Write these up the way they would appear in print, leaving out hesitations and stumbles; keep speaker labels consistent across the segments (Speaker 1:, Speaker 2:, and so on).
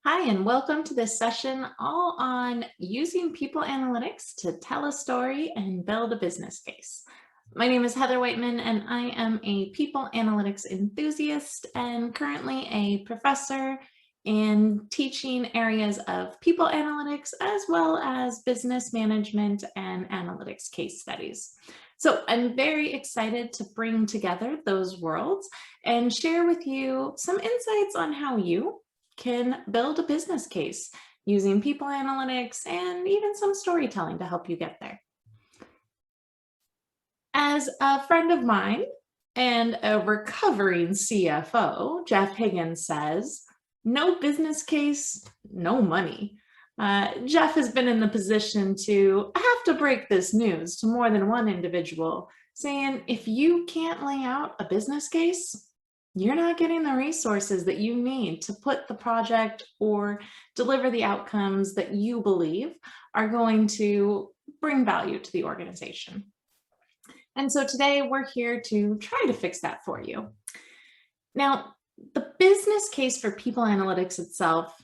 Speaker 1: Hi, and welcome to this session all on using people analytics to tell a story and build a business case. My name is Heather Whiteman, and I am a people analytics enthusiast and currently a professor in teaching areas of people analytics as well as business management and analytics case studies. So I'm very excited to bring together those worlds and share with you some insights on how you can build a business case using people analytics and even some storytelling to help you get there. As a friend of mine and a recovering CFO, Jeff Higgins says, no business case, no money. Jeff has been in the position to have to break this news to more than one individual, saying if you can't lay out a business case, you're not getting the resources that you need to put the project or deliver the outcomes that you believe are going to bring value to the organization. And so today we're here to try to fix that for you. Now, the business case for people analytics itself,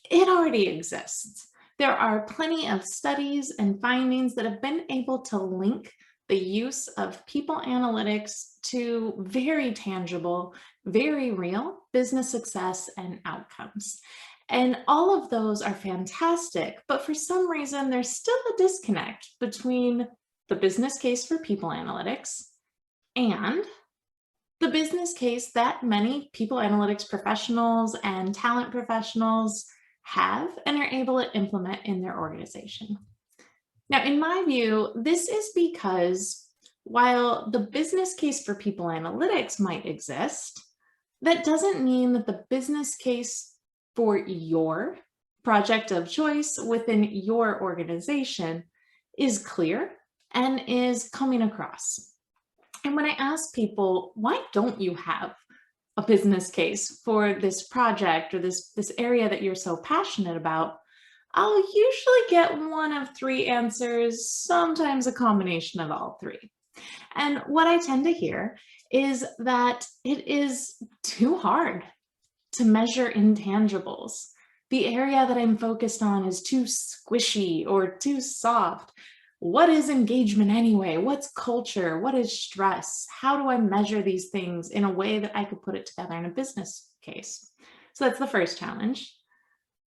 Speaker 1: it already exists. There are plenty of studies and findings that have been able to link the use of people analytics to very tangible, very real business success and outcomes. And all of those are fantastic, but for some reason, there's still a disconnect between the business case for people analytics and the business case that many people analytics professionals and talent professionals have and are able to implement in their organization. Now, in my view, this is because while the business case for people analytics might exist, that doesn't mean that the business case for your project of choice within your organization is clear and is coming across. And when I ask people, why don't you have a business case for this project or this area that you're so passionate about, I'll usually get one of three answers, sometimes a combination of all three. And what I tend to hear is that it is too hard to measure intangibles. The area that I'm focused on is too squishy or too soft. What is engagement anyway? What's culture? What is stress? How do I measure these things in a way that I could put it together in a business case? So that's the first challenge.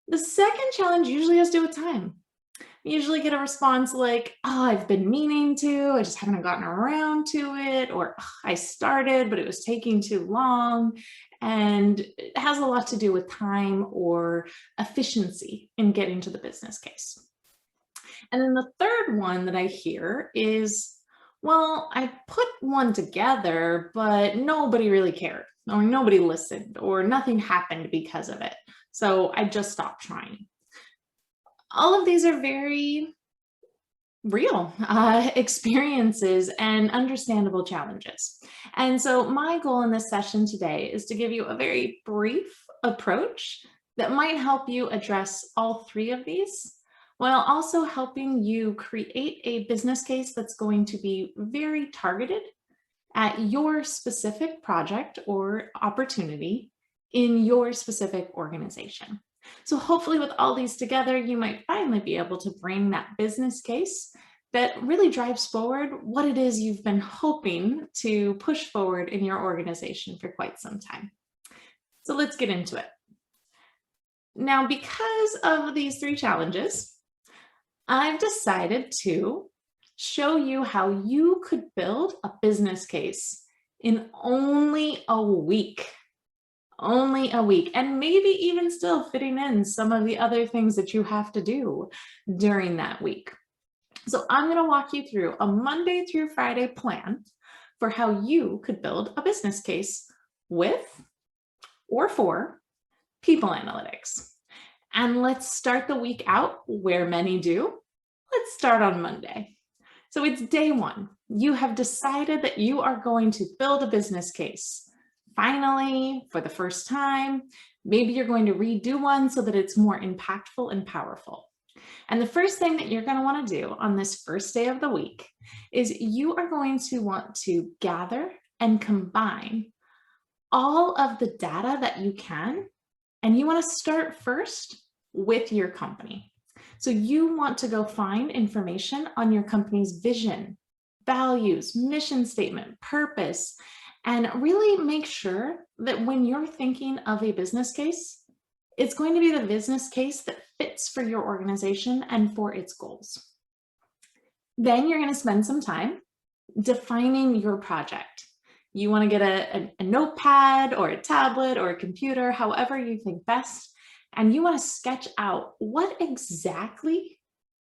Speaker 1: The second challenge usually has to do with time. I usually get a response like, oh, I've been meaning to, I just haven't gotten around to it, or oh, I started, but it was taking too long. And it has a lot to do with time or efficiency in getting to the business case. And then the third one that I hear is, well, I put one together, but nobody really cared, or nobody listened, or nothing happened because of it. So I just stopped trying. All of these are very real experiences and understandable challenges. And so my goal in this session today is to give you a very brief approach that might help you address all three of these, while also helping you create a business case that's going to be very targeted at your specific project or opportunity in your specific organization. So hopefully with all these together, you might finally be able to bring that business case that really drives forward what it is you've been hoping to push forward in your organization for quite some time. So let's get into it. Now, because of these three challenges, I've decided to show you how you could build a business case in only a week. Only a week, and maybe even still fitting in some of the other things that you have to do during that week. So I'm going to walk you through a Monday through Friday plan for how you could build a business case with or for people analytics. And let's start the week out where many do. Let's start on Monday. So it's day one. You have decided that you are going to build a business case. Finally, for the first time, maybe you're going to redo one so that it's more impactful and powerful. And the first thing that you're going to want to do on this first day of the week is you are going to want to gather and combine all of the data that you can, and you want to start first with your company. So you want to go find information on your company's vision, values, mission statement, purpose, and really make sure that when you're thinking of a business case, it's going to be the business case that fits for your organization and for its goals. Then you're going to spend some time defining your project. You want to get a notepad or a tablet or a computer, however you think best, and you want to sketch out what exactly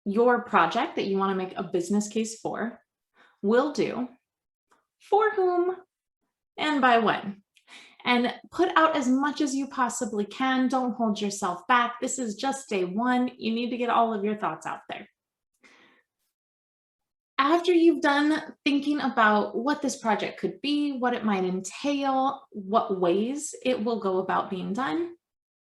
Speaker 1: your project that you want to make a business case for will do, for whom, and by when. And put out as much as you possibly can. Don't hold yourself back. This is just day one. You need to get all of your thoughts out there. After you've done thinking about what this project could be, what it might entail, what ways it will go about being done,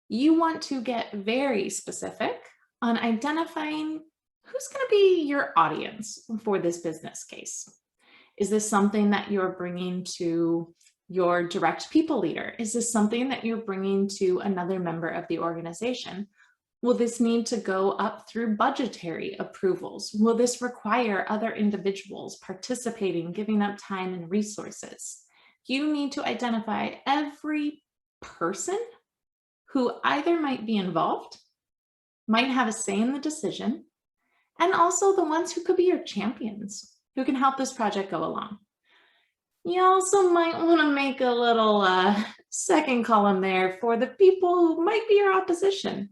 Speaker 1: you want to get very specific on identifying who's going to be your audience for this business case. Is this something that you're bringing to your direct people leader? Is this something that you're bringing to another member of the organization? Will this need to go up through budgetary approvals? Will this require other individuals participating, giving up time and resources? You need to identify every person who either might be involved, might have a say in the decision, and also the ones who could be your champions, who can help this project go along. You also might want to make a little second column there for the people who might be your opposition.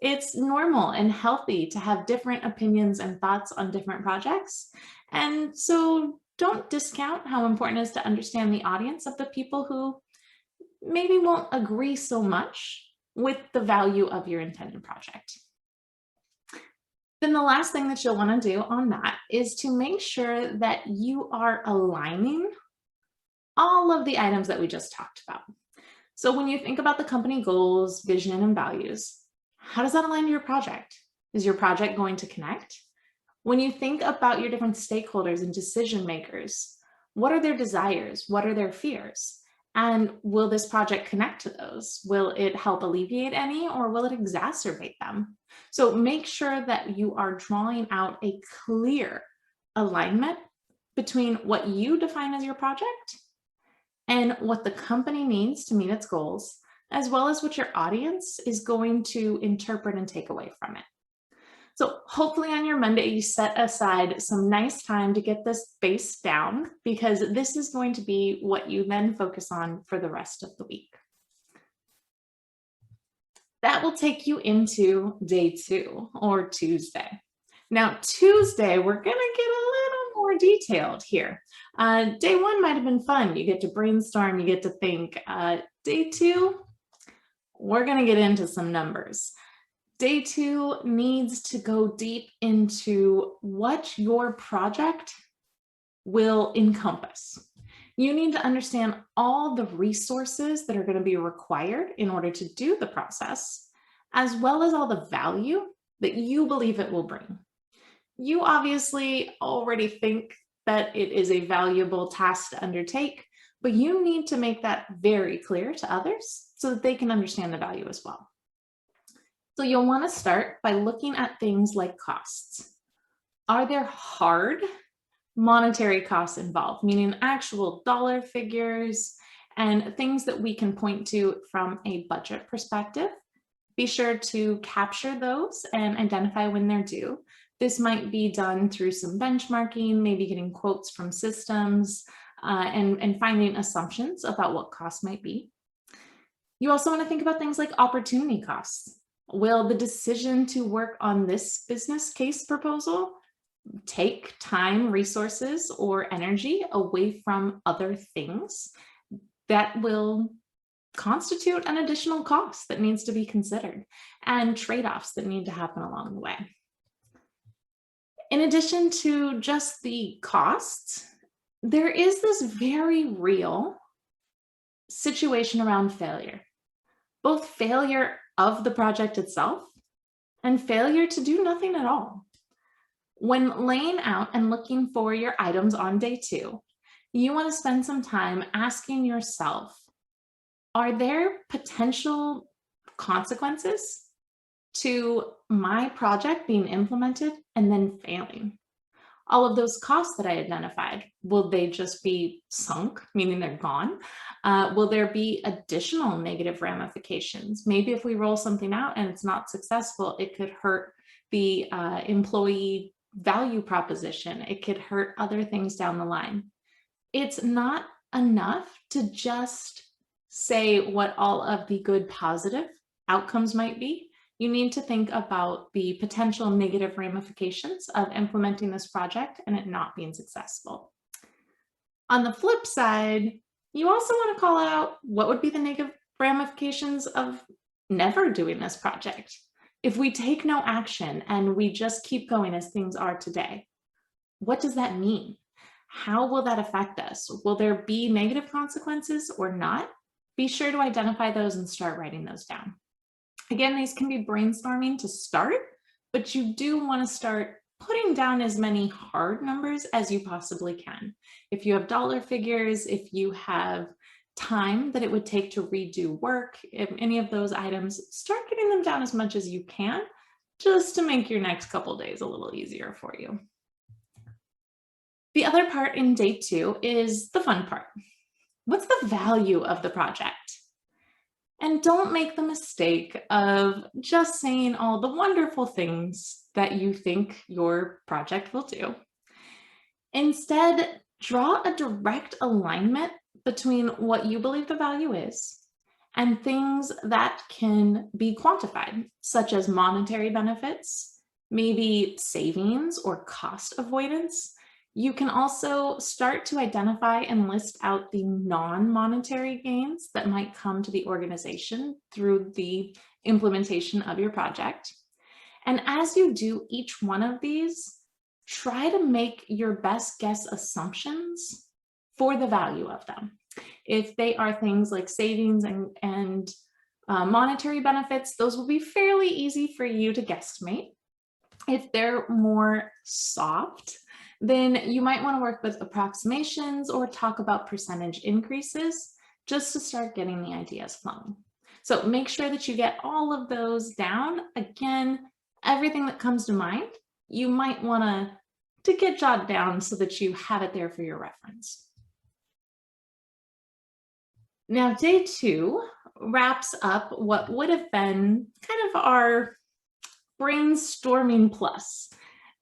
Speaker 1: It's normal and healthy to have different opinions and thoughts on different projects. And so don't discount how important it is to understand the audience of the people who maybe won't agree so much with the value of your intended project. Then the last thing that you'll want to do on that is to make sure that you are aligning all of the items that we just talked about. So when you think about the company goals, vision, and values, how does that align to your project? Is your project going to connect? When you think about your different stakeholders and decision makers, what are their desires? What are their fears? And will this project connect to those? Will it help alleviate any, or will it exacerbate them? So make sure that you are drawing out a clear alignment between what you define as your project and what the company needs to meet its goals, as well as what your audience is going to interpret and take away from it. So hopefully on your Monday, you set aside some nice time to get this base down, because this is going to be what you then focus on for the rest of the week. That will take you into day 2, or Tuesday. Now, Tuesday, we're going to get a little more detailed here. Day 1 might have been fun. You get to brainstorm, you get to think. Day 2, we're going to get into some numbers. Day 2 needs to go deep into what your project will encompass. You need to understand all the resources that are going to be required in order to do the process, as well as all the value that you believe it will bring. You obviously already think that it is a valuable task to undertake, but you need to make that very clear to others so that they can understand the value as well. So you'll want to start by looking at things like costs. Are there hard monetary costs involved, meaning actual dollar figures and things that we can point to from a budget perspective? Be sure to capture those and identify when they're due. This might be done through some benchmarking, maybe getting quotes from systems, and finding assumptions about what costs might be. You also want to think about things like opportunity costs. Will the decision to work on this business case proposal take time, resources, or energy away from other things that will constitute an additional cost that needs to be considered, and trade-offs that need to happen along the way? In addition to just the costs, there is this very real situation around failure, both failure of the project itself and failure to do nothing at all. When laying out and looking for your items on day 2, you want to spend some time asking yourself, are there potential consequences to my project being implemented and then failing. All of those costs that I identified, will they just be sunk, meaning they're gone? Will there be additional negative ramifications? Maybe if we roll something out and it's not successful, it could hurt the employee value proposition. It could hurt other things down the line. It's not enough to just say what all of the good positive outcomes might be. You need to think about the potential negative ramifications of implementing this project and it not being successful. On the flip side, you also want to call out what would be the negative ramifications of never doing this project. If we take no action and we just keep going as things are today, what does that mean? How will that affect us? Will there be negative consequences or not? Be sure to identify those and start writing those down. Again, these can be brainstorming to start, but you do want to start putting down as many hard numbers as you possibly can. If you have dollar figures, if you have time that it would take to redo work, if any of those items, start getting them down as much as you can, just to make your next couple days a little easier for you. The other part in day 2 is the fun part. What's the value of the project? And don't make the mistake of just saying all the wonderful things that you think your project will do. Instead, draw a direct alignment between what you believe the value is and things that can be quantified, such as monetary benefits, maybe savings or cost avoidance. You can also start to identify and list out the non-monetary gains that might come to the organization through the implementation of your project. And as you do each one of these, try to make your best guess assumptions for the value of them. If they are things like savings and monetary benefits, those will be fairly easy for you to guesstimate. If they're more soft, then you might want to work with approximations or talk about percentage increases just to start getting the ideas flowing. So make sure that you get all of those down. Again, everything that comes to mind, you might want to get jotted down so that you have it there for your reference. Now, day 2 wraps up what would have been kind of our brainstorming plus,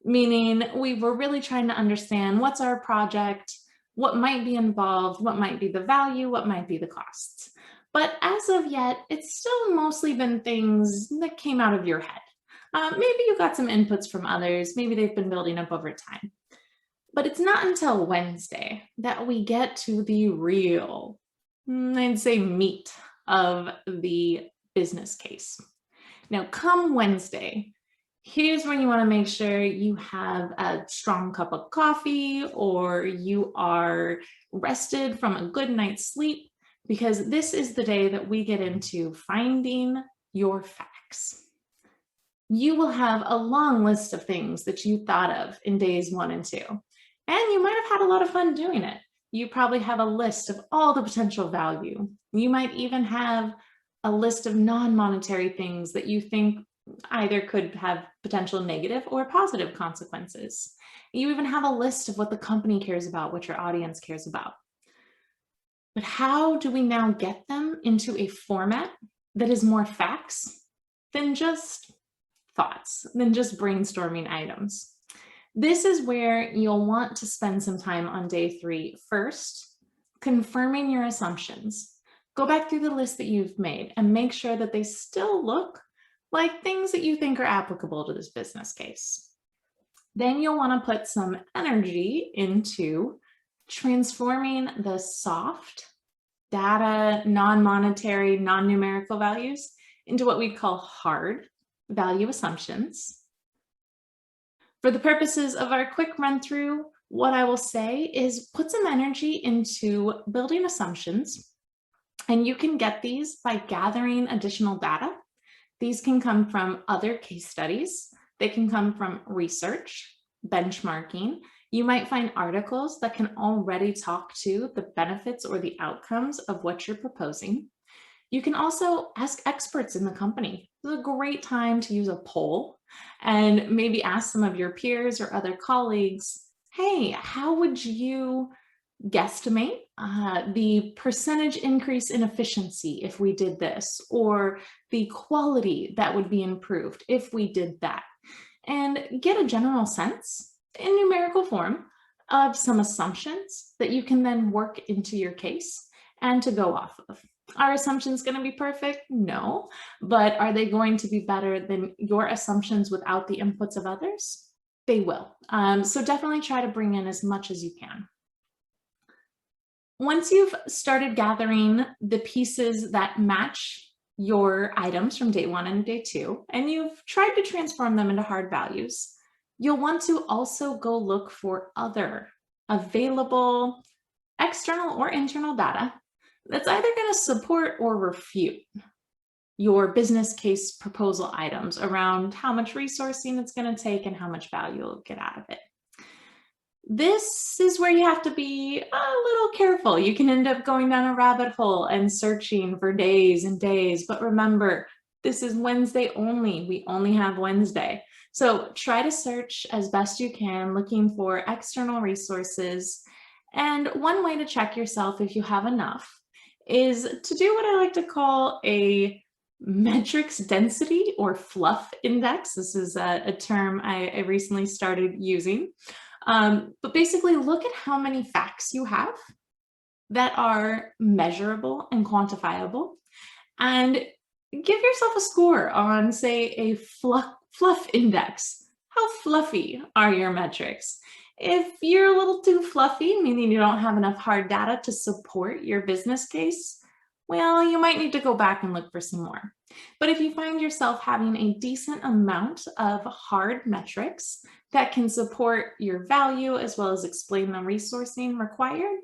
Speaker 1: meaning we were really trying to understand what's our project, what might be involved, what might be the value, what might be the costs. But as of yet, it's still mostly been things that came out of your head. Maybe you got some inputs from others, maybe they've been building up over time. But it's not until Wednesday that we get to the real, I'd say, meat of the business case. Now, come Wednesday, here's when you want to make sure you have a strong cup of coffee or you are rested from a good night's sleep, because this is the day that we get into finding your facts. You will have a long list of things that you thought of in days 1 and 2, and you might have had a lot of fun doing it. You probably have a list of all the potential value. You might even have a list of non-monetary things that you think either could have potential negative or positive consequences. You even have a list of what the company cares about, what your audience cares about. But how do we now get them into a format that is more facts than just thoughts, than just brainstorming items? This is where you'll want to spend some time on day 3 first, confirming your assumptions. Go back through the list that you've made and make sure that they still look like things that you think are applicable to this business case. Then you'll want to put some energy into transforming the soft data, non-monetary, non-numerical values into what we call hard value assumptions. For the purposes of our quick run through, what I will say is put some energy into building assumptions, and you can get these by gathering additional data. These can come from other case studies. They can come from research, benchmarking. You might find articles that can already talk to the benefits or the outcomes of what you're proposing. You can also ask experts in the company. This is a great time to use a poll and maybe ask some of your peers or other colleagues, hey, how would you guesstimate the percentage increase in efficiency if we did this, or the quality that would be improved if we did that? And get a general sense in numerical form of some assumptions that you can then work into your case and to go off of. Are assumptions going to be perfect? No. But are they going to be better than your assumptions without the inputs of others? They will. So definitely try to bring in as much as you can. Once you've started gathering the pieces that match your items from day 1 and day 2, and you've tried to transform them into hard values, you'll want to also go look for other available external or internal data that's either going to support or refute your business case proposal items around how much resourcing it's going to take and how much value you'll get out of it. This is where you have to be a little careful. You can end up going down a rabbit hole and searching for days and days. But remember, this is Wednesday only. We only have Wednesday. So try to search as best you can, looking for external resources. And one way to check yourself if you have enough is to do what I like to call a metrics density or fluff index. This is a term I recently started using. But basically look at how many facts you have that are measurable and quantifiable, and give yourself a score on, say, a fluff index. How fluffy are your metrics? If you're a little too fluffy, meaning you don't have enough hard data to support your business case, well, you might need to go back and look for some more. But if you find yourself having a decent amount of hard metrics that can support your value as well as explain the resourcing required,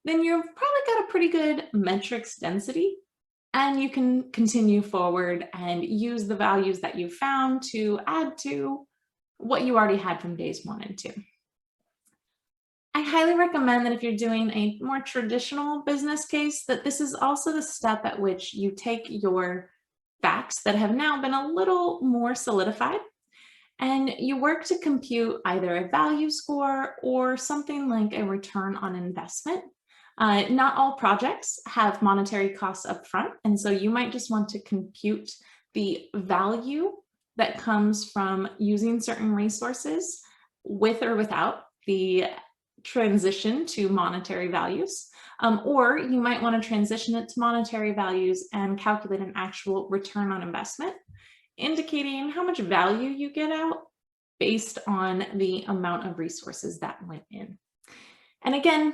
Speaker 1: then you've probably got a pretty good metrics density, and you can continue forward and use the values that you found to add to what you already had from days 1 and 2. I highly recommend that if you're doing a more traditional business case, that this is also the step at which you take your facts that have now been a little more solidified, and you work to compute either a value score or something like a return on investment. Not all projects have monetary costs up front, and so you might just want to compute the value that comes from using certain resources with or without the transition to monetary values. Or you might want to transition it to monetary values and calculate an actual return on investment, indicating how much value you get out based on the amount of resources that went in. And again,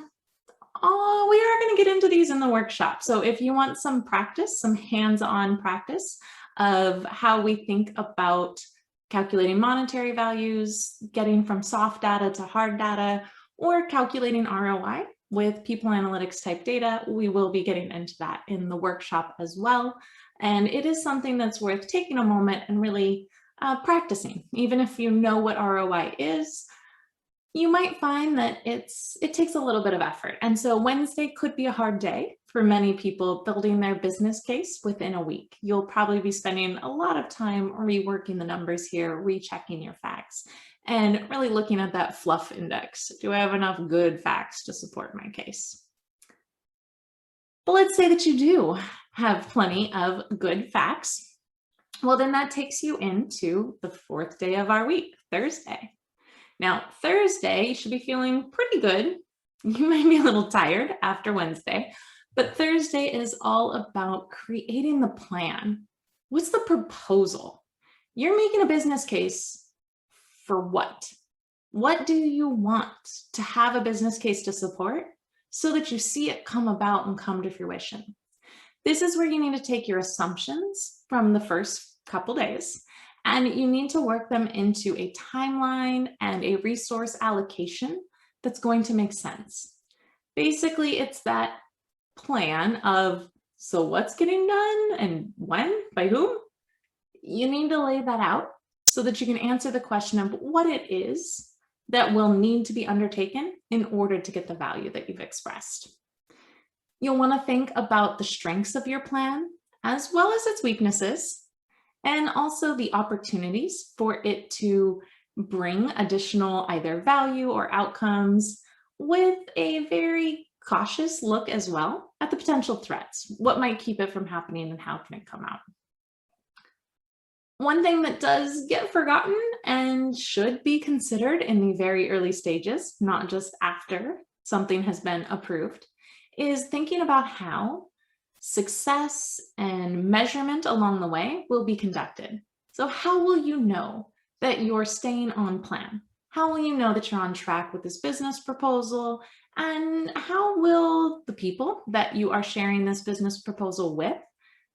Speaker 1: we are going to get into these in the workshop. So if you want some practice, some hands-on practice of how we think about calculating monetary values, getting from soft data to hard data, or calculating ROI with people analytics type data, we will be getting into that in the workshop as well. And it is something that's worth taking a moment and really practicing. Even if you know what ROI is, you might find that it takes a little bit of effort. And so Wednesday could be a hard day for many people building their business case within a week. You'll probably be spending a lot of time reworking the numbers here, rechecking your facts, and really looking at that fluff index. Do I have enough good facts to support my case? But let's say that you do have plenty of good facts. Well, then that takes you into the 4th day of our week, Thursday. Now, Thursday, you should be feeling pretty good. You might be a little tired after Wednesday, but Thursday is all about creating the plan. What's the proposal? You're making a business case for what? What do you want to have a business case to support so that you see it come about and come to fruition? This is where you need to take your assumptions from the first couple days, and you need to work them into a timeline and a resource allocation that's going to make sense. Basically, it's that plan of, so what's getting done and when, by whom? You need to lay that out so that you can answer the question of what it is that will need to be undertaken in order to get the value that you've expressed. You'll want to think about the strengths of your plan as well as its weaknesses, and also the opportunities for it to bring additional either value or outcomes, with a very cautious look as well at the potential threats. What might keep it from happening and how can it come out? One thing that does get forgotten and should be considered in the very early stages, not just after something has been approved, is thinking about how success and measurement along the way will be conducted. So, how will you know that you're staying on plan? How will you know that you're on track with this business proposal? And how will the people that you are sharing this business proposal with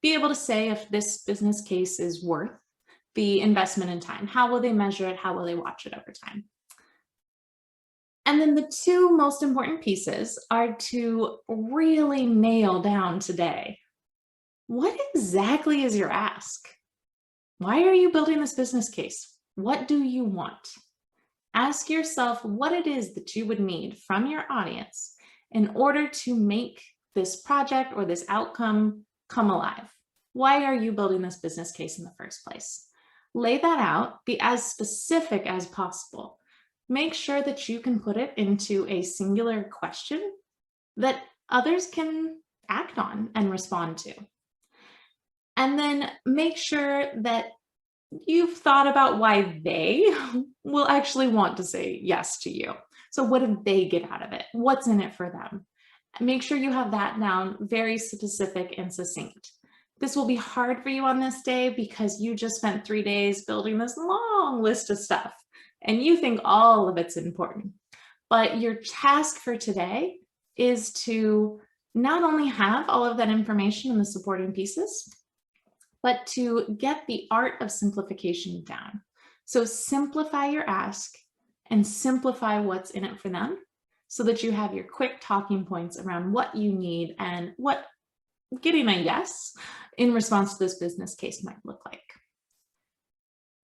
Speaker 1: be able to say if this business case is worth the investment in time? How will they measure it? How will they watch it over time? And then the two most important pieces are to really nail down today. What exactly is your ask? Why are you building this business case? What do you want? Ask yourself what it is that you would need from your audience in order to make this project or this outcome come alive. Why are you building this business case in the first place? Lay that out, be as specific as possible. Make sure that you can put it into a singular question that others can act on and respond to. And then make sure that you've thought about why they will actually want to say yes to you. So what do they get out of it? What's in it for them? Make sure you have that down very specific and succinct. This will be hard for you on this day because you just spent 3 days building this long list of stuff and you think all of it's important. But your task for today is to not only have all of that information and the supporting pieces, but to get the art of simplification down. So simplify your ask and simplify what's in it for them so that you have your quick talking points around what you need and what getting a yes in response to this business case might look like.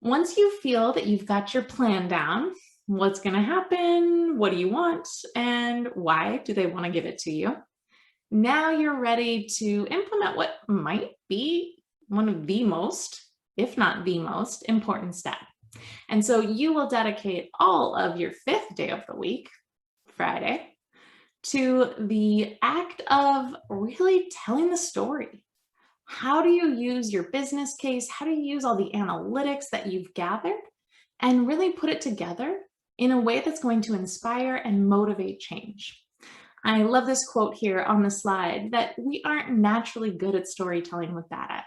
Speaker 1: Once you feel that you've got your plan down, what's going to happen, what do you want, and why do they want to give it to you? Now you're ready to implement what might be one of the most, if not the most, important step. And so you will dedicate all of your 5th day of the week, Friday, to the act of really telling the story. How do you use your business case? How do you use all the analytics that you've gathered and really put it together in a way that's going to inspire and motivate change? I love this quote here on the slide that we aren't naturally good at storytelling with data.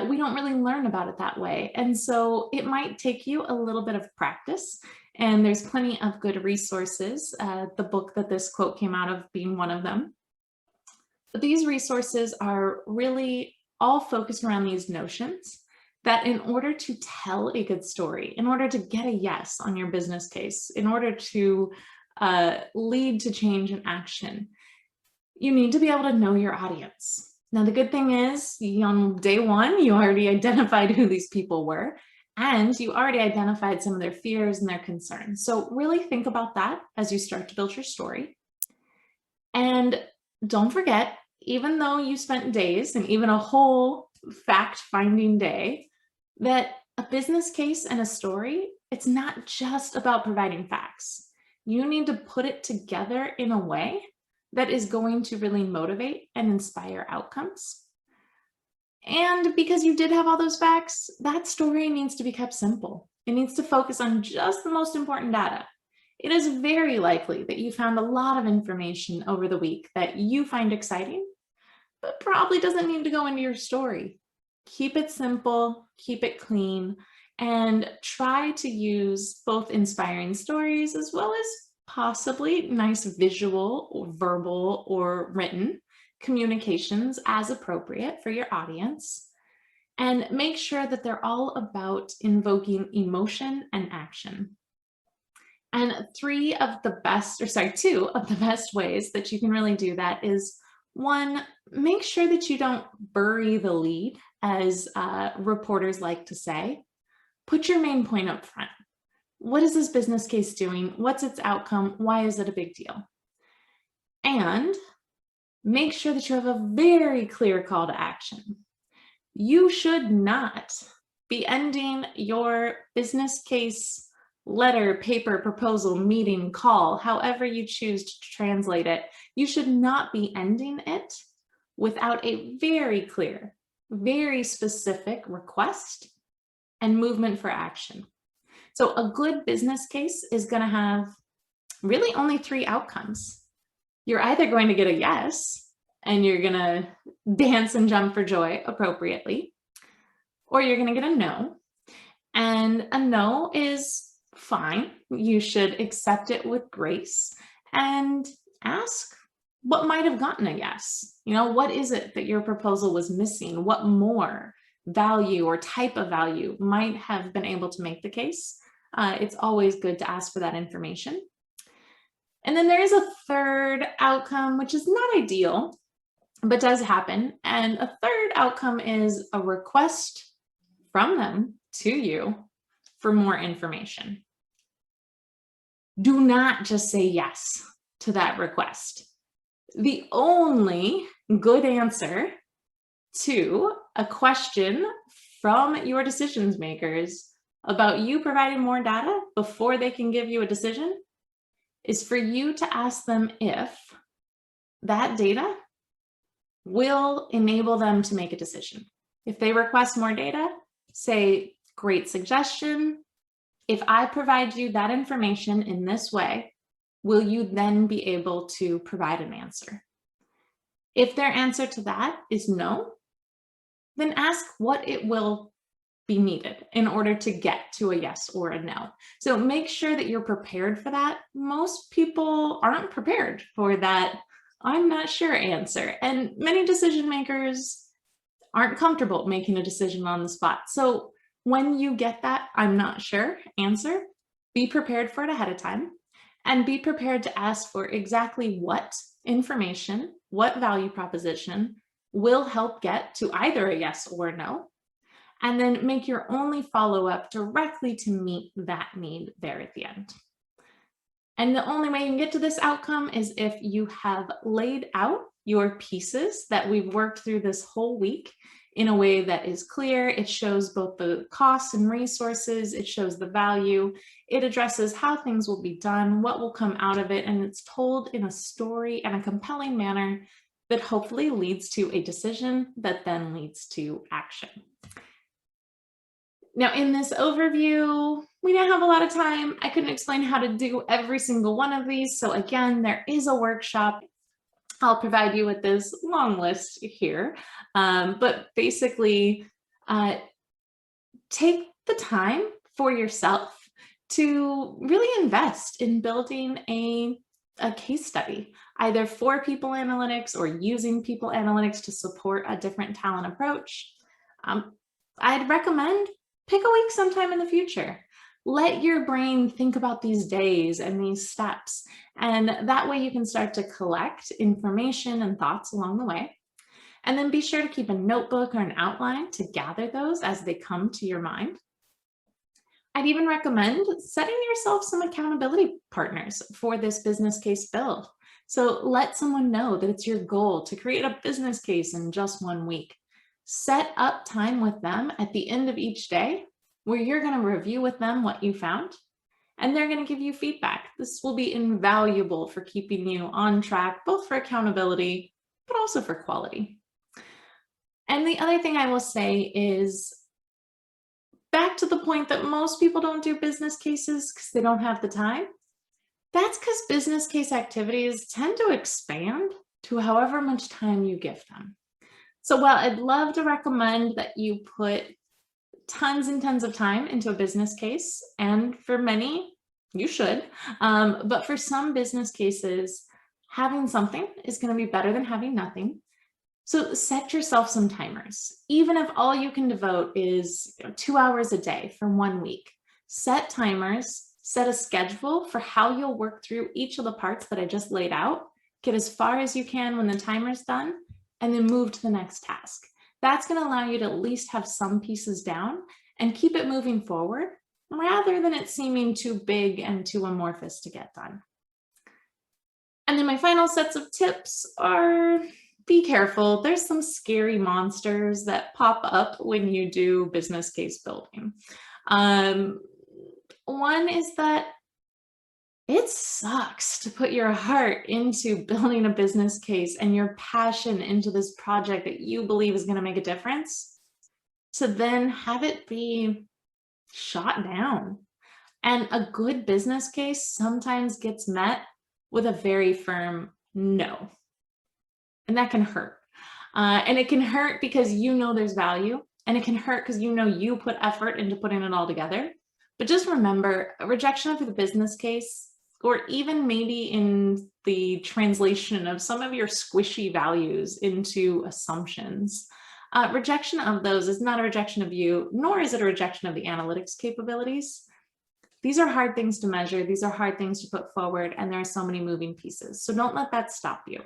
Speaker 1: We don't really learn about it that way. And so it might take you a little bit of practice. And there's plenty of good resources, the book that this quote came out of being one of them. But these resources are really all focused around these notions that in order to tell a good story, in order to get a yes on your business case, in order to lead to change and action, you need to be able to know your audience. Now, the good thing is on day one, you already identified who these people were, and you already identified some of their fears and their concerns. So really think about that as you start to build your story. And don't forget, even though you spent days and even a whole fact-finding day, that a business case and a story, it's not just about providing facts. You need to put it together in a way that is going to really motivate and inspire outcomes. And because you did have all those facts, that story needs to be kept simple. It needs to focus on just the most important data. It is very likely that you found a lot of information over the week that you find exciting, but probably doesn't need to go into your story. Keep it simple, keep it clean, and try to use both inspiring stories as well as possibly nice visual or verbal or written communications as appropriate for your audience. And make sure that they're all about invoking emotion and action. And two of the best ways that you can really do that is, one, make sure that you don't bury the lead, as reporters like to say. Put your main point up front. What is this business case doing? What's its outcome? Why is it a big deal? And make sure that you have a very clear call to action. You should not be ending your business case letter, paper, proposal, meeting, call, however you choose to translate it. You should not be ending it without a very clear, very specific request and movement for action. So a good business case is going to have really only 3 outcomes. You're either going to get a yes, and you're going to dance and jump for joy appropriately, or you're going to get a no. And a no is fine. You should accept it with grace and ask what might have gotten a yes. What is it that your proposal was missing? What more value or type of value might have been able to make the case? It's always good to ask for that information. And then there is a third outcome, which is not ideal, but does happen. And a third outcome is a request from them to you for more information. Do not just say yes to that request. The only good answer to a question from your decision makers about you providing more data before they can give you a decision is for you to ask them if that data will enable them to make a decision. If they request more data, say, great suggestion. If I provide you that information in this way, will you then be able to provide an answer? If their answer to that is no, then ask what it will be needed in order to get to a yes or a no. So make sure that you're prepared for that. Most people aren't prepared for that I'm not sure answer. And many decision makers aren't comfortable making a decision on the spot. So when you get that I'm not sure answer, be prepared for it ahead of time and be prepared to ask for exactly what information, what value proposition will help get to either a yes or a no, and then make your only follow-up directly to meet that need there at the end. And the only way you can get to this outcome is if you have laid out your pieces that we've worked through this whole week in a way that is clear. It shows both the costs and resources, it shows the value, it addresses how things will be done, what will come out of it, and it's told in a story and a compelling manner that hopefully leads to a decision that then leads to action. Now, in this overview, we don't have a lot of time. I couldn't explain how to do every single one of these. So again, there is a workshop. I'll provide you with this long list here. But basically, take the time for yourself to really invest in building a case study, either for people analytics or using people analytics to support a different talent approach. I'd recommend pick a week sometime in the future. Let your brain think about these days and these steps. And that way you can start to collect information and thoughts along the way. And then be sure to keep a notebook or an outline to gather those as they come to your mind. I'd even recommend setting yourself some accountability partners for this business case build. So let someone know that it's your goal to create a business case in just 1 week. Set up time with them at the end of each day where you're going to review with them what you found, and they're going to give you feedback. This will be invaluable for keeping you on track, both for accountability, but also for quality. And the other thing I will say is back to the point that most people don't do business cases because they don't have the time. That's because business case activities tend to expand to however much time you give them. So while I'd love to recommend that you put tons and tons of time into a business case, and for many, you should, but for some business cases, having something is going to be better than having nothing. So set yourself some timers. Even if all you can devote is 2 hours a day for 1 week, set timers, set a schedule for how you'll work through each of the parts that I just laid out, get as far as you can when the timer's done, and then move to the next task. That's going to allow you to at least have some pieces down and keep it moving forward rather than it seeming too big and too amorphous to get done. And then my final sets of tips are be careful. There's some scary monsters that pop up when you do business case building. Um, One is that it sucks to put your heart into building a business case and your passion into this project that you believe is going to make a difference, to then have it be shot down. And a good business case sometimes gets met with a very firm no. And that can hurt. And it can hurt because you know there's value, and it can hurt because you know you put effort into putting it all together. But just remember, a rejection of the business case, or even maybe in the translation of some of your squishy values into assumptions, rejection of those is not a rejection of you, nor is it a rejection of the analytics capabilities. These are hard things to measure. These are hard things to put forward, and there are so many moving pieces. So don't let that stop you.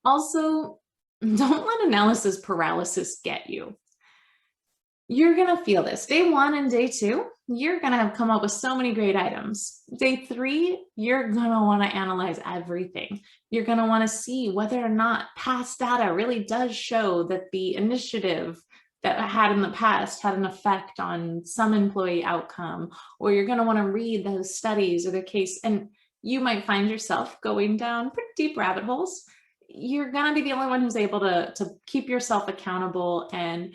Speaker 1: Also, don't let analysis paralysis get you. You're going to feel this. Day 1 and day 2, you're going to have come up with so many great items. Day 3, you're going to want to analyze everything. You're going to want to see whether or not past data really does show that the initiative that I had in the past had an effect on some employee outcome, or you're going to want to read those studies or the case, and you might find yourself going down pretty deep rabbit holes. You're going to be the only one who's able to keep yourself accountable and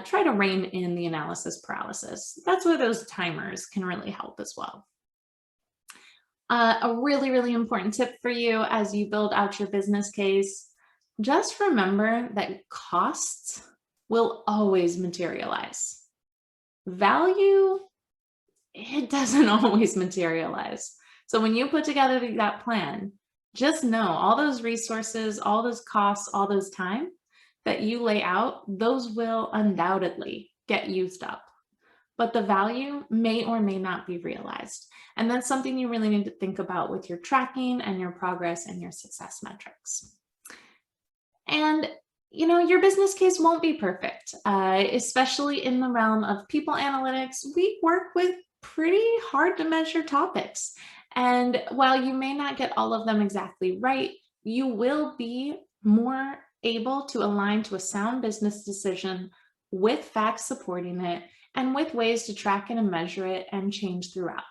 Speaker 1: try to rein in the analysis paralysis. That's where those timers can really help as well. A really, really important tip for you as you build out your business case, just remember that costs will always materialize. Value, it doesn't always materialize. So when you put together that plan, just know all those resources, all those costs, all those time that you lay out, those will undoubtedly get used up. But the value may or may not be realized. And that's something you really need to think about with your tracking and your progress and your success metrics. And your business case won't be perfect, especially in the realm of people analytics. We work with pretty hard to measure topics. And while you may not get all of them exactly right, you will be more able to align to a sound business decision with facts supporting it and with ways to track it and measure it and change throughout.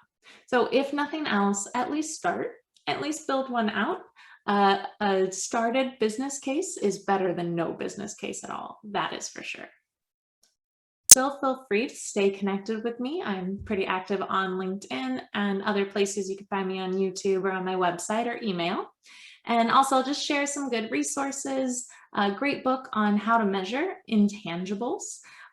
Speaker 1: So if nothing else, at least start, at least build one out. A started business case is better than no business case at all. That is for sure. Still feel free to stay connected with me. I'm pretty active on LinkedIn and other places. You can find me on YouTube or on my website or email. And also I'll just share some good resources, a great book on how to measure intangibles,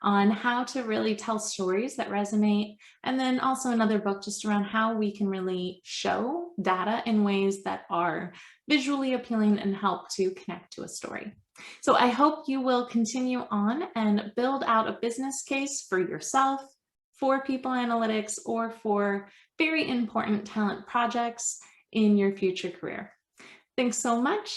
Speaker 1: on how to really tell stories that resonate, and then also another book just around how we can really show data in ways that are visually appealing and help to connect to a story. So I hope you will continue on and build out a business case for yourself, for people analytics, or for very important talent projects in your future career. Thanks so much.